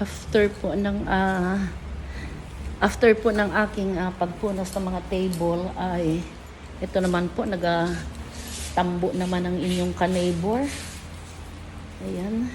After po ng aking pagpunas ng mga table ay ito naman po tambo naman ang inyong ka-neighbor. Ayan.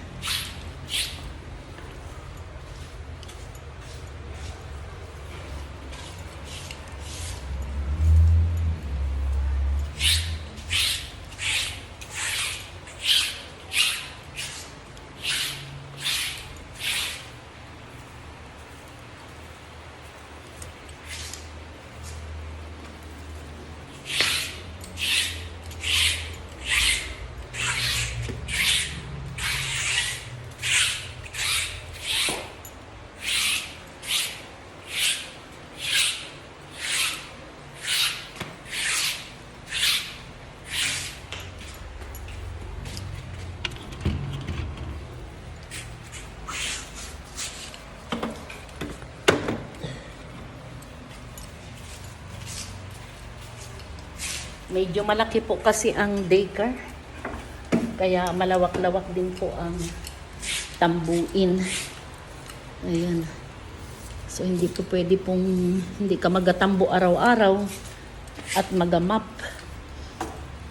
Medyo malaki po kasi ang daycare. Kaya malawak-lawak din po ang tambuin. Ayan. So hindi po pwede hindi ka magatambo araw-araw at magamap.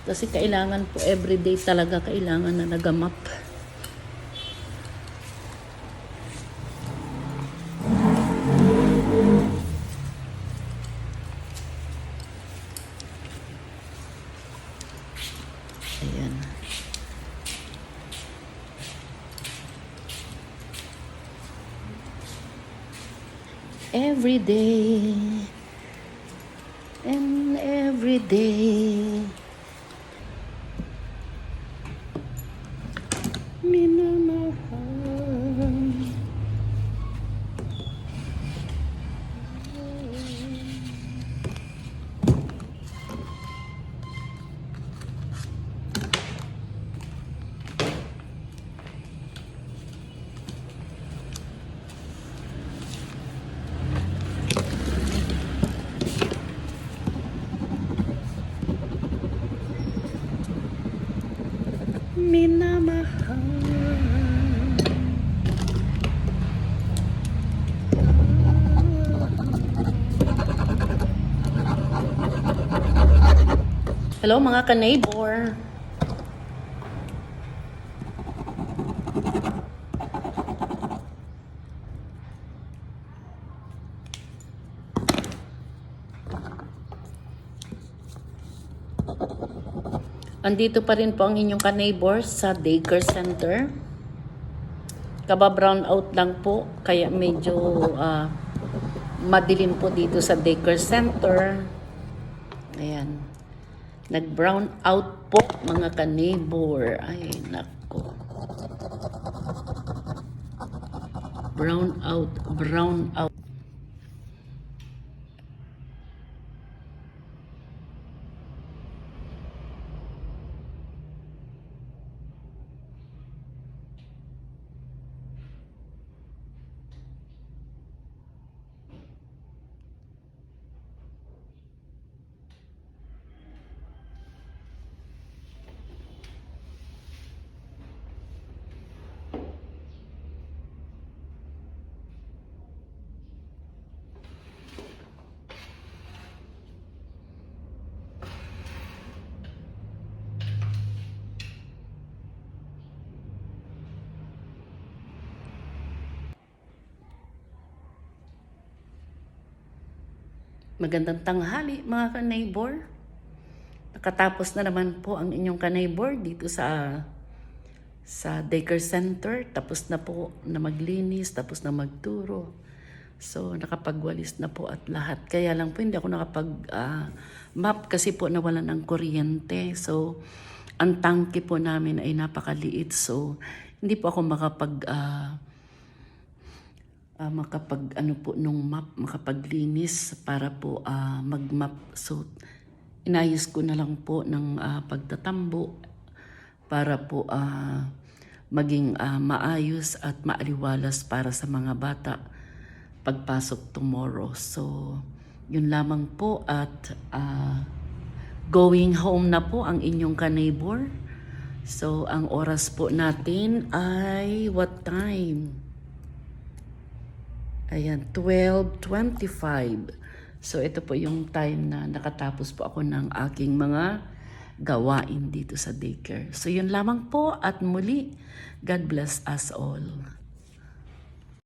Kasi kailangan po everyday talaga kailangan na nagamap. Ayan. Every day and every day minamahal. Minamahal. Hello mga ka-neighbor. Andito pa rin po ang inyong ka-neighbor sa daycare center. Kaba-brown out lang po, kaya medyo madilim po dito sa daycare center. Ayan. Nag-brown out po mga ka-neighbor. Ay, nako. Brown out, brown out. Magandang tanghali mga ka-neighbor. Nakatapos na naman po ang inyong ka-neighbor dito sa daycare center. Tapos na po na maglinis, tapos na magturo. So nakapagwalis na po at lahat. Kaya lang po hindi ako nakapag-map kasi po nawalan ng kuryente. So ang tangke po namin ay napakaliit. So hindi po ako makapaglinis para po mag-map. So inayos ko na lang po ng pagtatambo para po maging maayos at maaliwalas para sa mga bata pagpasok tomorrow. So yun lamang po at going home na po ang inyong ka-neighbor. So ang oras po natin ay what time? Ayan, 12:25. So ito po yung time na nakatapos po ako ng aking mga gawain dito sa daycare. So yun lamang po at muli, God bless us all.